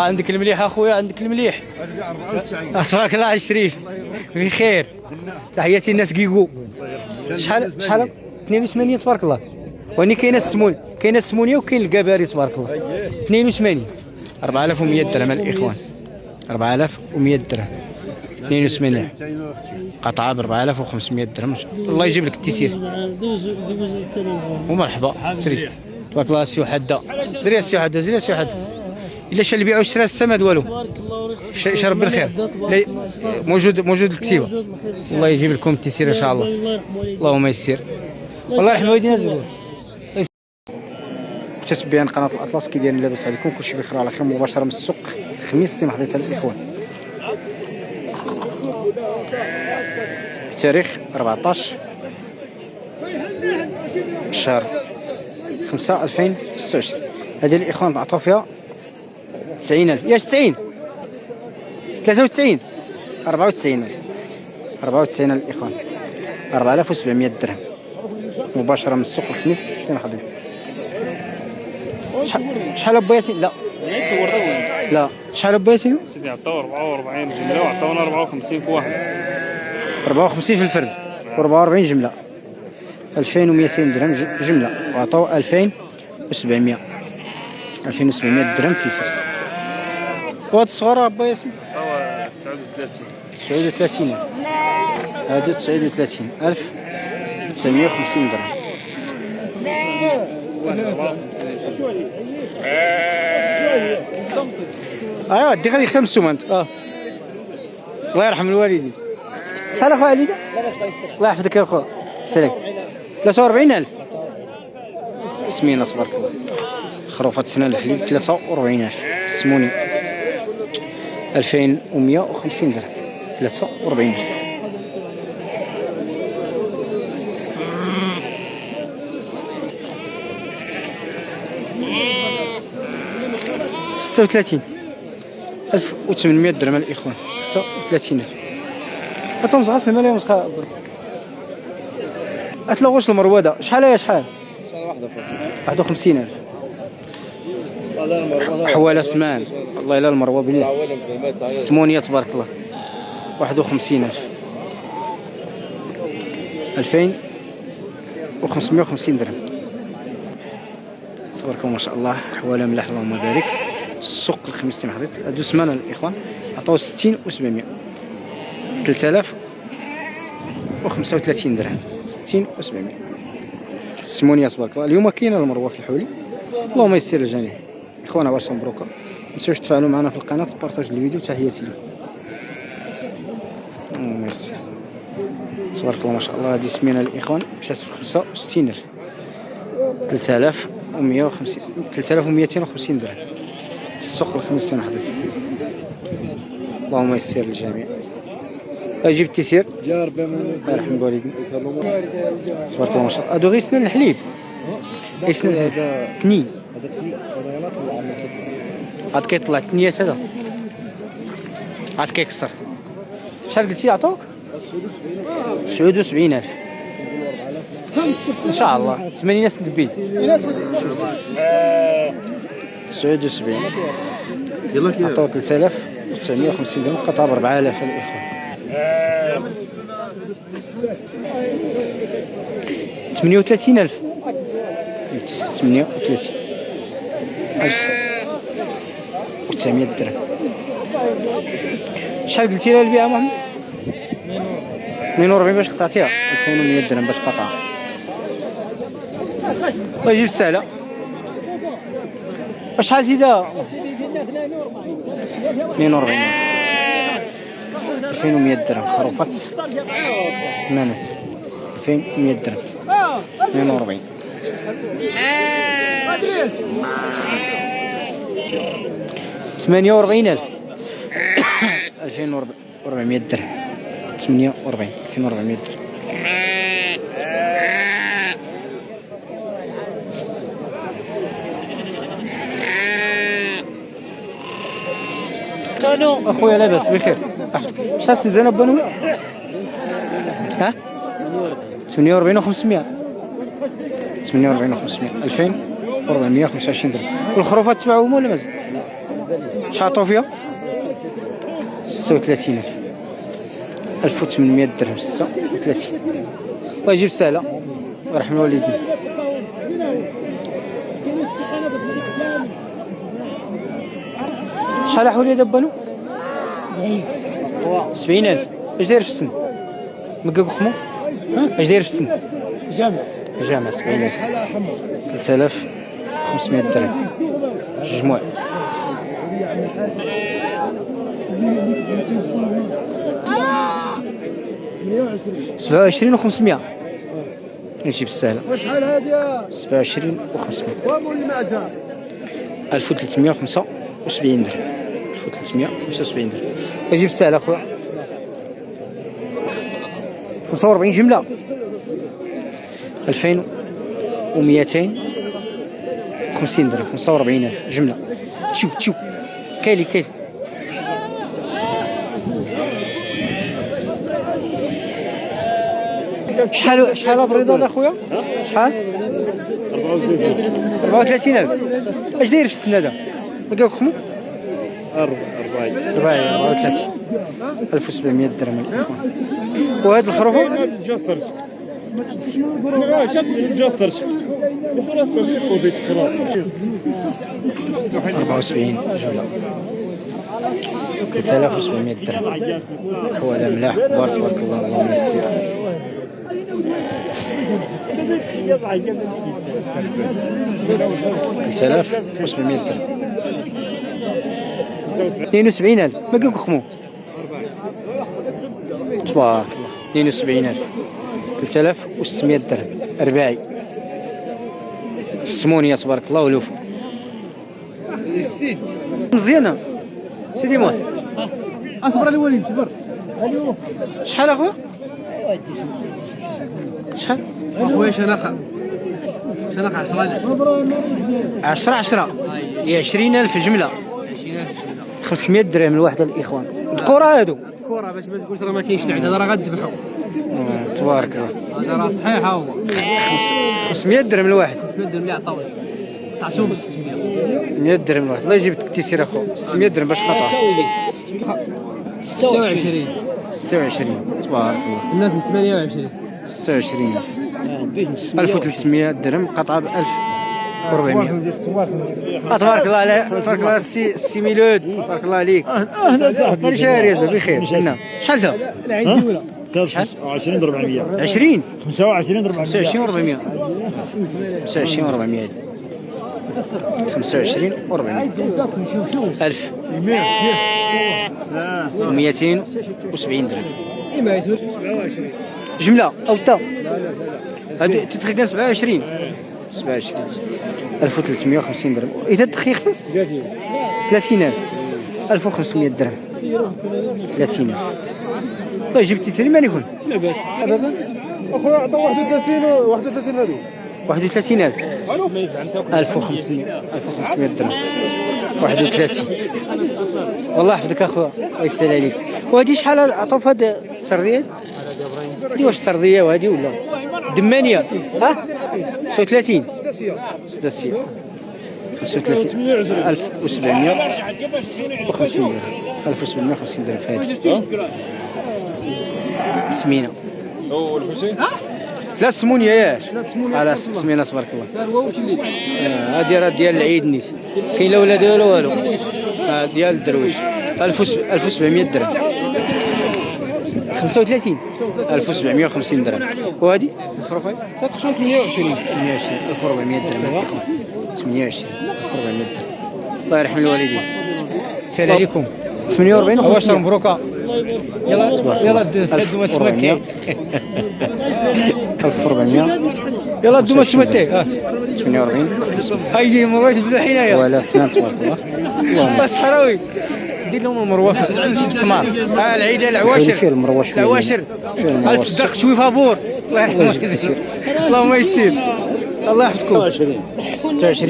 عندك المليح اخويا، عندك المليح. 94. تبارك الله الشريف بخير. تحياتي الناس كيكو. شحال 82 تبارك الله. واني كاينه السمون، كاينه السمونيه وكاين الكباري تبارك الله. 82 4100 درهم الاخوان. 4100 درهم 82 قطعه ب 4500 درهم. الله يجيب لك التيسير ومرحبا. سري تبارك الله. السيو حده زري، السيو حده زري، السيو حده. الا شا اللي بيعوا شرا السماد والو. شرب بالخير. موجود الكتيبه. الله يجيب لكم التيسير ان شاء الله. اللهم يسير. الله يرحم والدينا زوج. متتبعين قناه الاطلس كي دايرين لاباس عليكم؟ كلشي بخير على خير. مباشره من السوق الخميس تم حضيتها الاخوان. تاريخ 14 شهر 5 2026. هذه الاخوان عطاو فيها 90,000. يا 90 93 94 الاخوان. 4700 درهم مباشره من السوق الخميس تم حضيت. شحال با ياسين؟ لا شحال با ياسين؟ سيدي عطاو 44 جمله وعطاونا 54 في واحد. 54 في الفرد و44 جمله. 2200 درهم جمله وعطاو 2700 درهم في الفرد. وهاد الصغار با ياسين؟ عطاو 39. 39 هادو 39,950 درهم. ايوا دي غادي يخمسوا انت. الله يرحم الوالدين. شحال اخويا علي؟ الله يحفظك يا اخويا. السلام. 43,000 سمينه تبارك الله. خروفات سنان الحليب 43,000 سموني 2150 درهم 43,000. ستة وثلاثين 1800 درهم الاخوان. 36,000 هاتهم زغاسنا مالهم زغا. اتلغوش المروده. شحال هي شحال؟ 51,000 حواله سمان. الله الا المروه بالله. السمونيه تبارك الله 51,000 2550 درهم تبارك الله ما شاء الله. حواله ملاح اللهم بارك. السوق الخميس تم حضيت. هادو سمانه الاخوان عطاو 60 و700 3035 درهم 60 و700 السمونيه تبارك الله. اليوم كاينه المروه في الحولي. اللهم يسر الجميع. اخوانا واش مبروكه. متنساوش تفاعلوا معنا في القناه، بارطاج الفيديو. تحياتي لكم. ميرسي تبارك الله ما شاء الله. هذه سمينه الاخوان مشات ب 65,000 3250 درهم. السوق الخميس تم حضرتك. اللهم يسر الجميع. اجيب التيسير يا ربي الله يرحم الوالدين تبارك الله ما شاء الله. هادو غير سنان الحليب. ايش سنان هذا؟ تني. هذا تني. هذا يلا طلع من كتف. عاد كيطلع التنيات هذا عاد كيكسر. شحال قلتي عطوك؟ 79,000 ان شاء الله. 80 ناس ندبيت 79 يلا كيف عطاو 3950 درهم قطعه ب 4,000 الاخوان. 38,000 38,900 درهم. شحال قلتي لها البيعه محمد؟ 42 باش قطعتيها. 2100 درهم باش قطعها. الله يجيب السهله. شحال زيدها؟ 42 2100 درهم. خروفات سمانات 2100 درهم 42 48,000 2400 درهم 48 2400 درهم. اخويا لاباس بخير. شحال الزنب بنوي؟ ها 48 و500 48 و500 2425 درهم. والخروفات تبعهم ولا مازال؟ شحال عطاو فيها؟ 36,000. 1800 درهم 36. الله يجيب السهلة ويرحم الوالدين. شحال حولي دابا نو؟ 70,000. اش داير في السن؟ مكاك خمو؟ اش داير في السن؟ جامع 70,000. 3500 درهم جموع. سبعة وعشرين و500. نجيب السهلة. وشحال هادي؟ 27 و500. وامو المعزة 1375 درهم. 1375 درهم. نجيب السهلة اخويا. 45 جملة 2250 درهم. 45,000 جملة. تشوف كايلي شحال بريضة اخويا؟ شحال؟ 34,000. اش داير في السن هذا؟ ما قالك خمو؟ 34. 1700 درهم الاخوان. وهاد الخروف؟ 74 جملة 3700 درهم. حوالا ملاح كبار تبارك الله. اللهم يسر. 3700 درهم. 72,000. ما قالك خمو؟ تبارك الله. 72,000. 3600 درهم. أرباعي السمونية تبارك الله ولوفة مزيانة. سيدي موح اصبر الوليد صبر. شحال اخويا؟ شحال؟ اخويا شنخه 10 هي 20,000 جملة. 500 درهم الواحدة الإخوان. الكرة هادو كره باش ما تقولش راه ما كاينش العدد راه غنذبحوا. تبارك الله. هذا راه صحيح ها هو 500 درهم الواحد. 500 درهم اللي عطاوه عطاو ب 600. 100 درهم الواحد. الله يجيب التيسير اخو. 600 درهم باش قطع. 26 تبارك الله. الناس 28 26. 1300 درهم قطعة ب 1400. تبارك الله عليك. تبارك الله السي ميلود. تبارك الله عليك. اهلا صاحبي. ماني شاعر يا زلمه بخير. شحال دا؟ 20 ضرب 100. 20 25 ضرب 25 و400. 25 و400. 25 و400. 1270 درهم. جملة أو تا هادو تدخل 27. 1350 درهم. إذا الدخل يخفز 30,000. 1500 درهم. 30,000. طيب جبتي سليم ماني يكون؟ لا باس. اخويا عطا 31 هادو. 31,000. 1500 درهم. 31. والله يحفظك اخويا الله يسهل عليك. وهادي شحال عطاو في هاد السرديه؟ هادي واش سرديه وهادي ولا دمانيه؟ ها 35 6 سيا 35 1750 درهم. 1750 درهم في هادي سمينه. لا سمونية ياش على سمينا تبارك الله. هادي راه ديال العيد نيت. كاين لا ولاد ولا والو. ديال الدرويش 1700 درهم. 35 1750 درهم. وهادي الخروفه 128 1400 درهم. 28 1400 درهم. الله يرحم الوالدين. السلام عليكم. 48 واش مبروكه. يلا دزوا ما تسمتي 1400. يلا دزوا ما تسمتي 48 هاي مروه في حنايا ولا سنان تبارك الله. اللهم الصحراوي دير لهم المروه في التمار. العيد العواشر العواشر الصدق شوي فابور. اللهم يسير الله يحفظكم. 26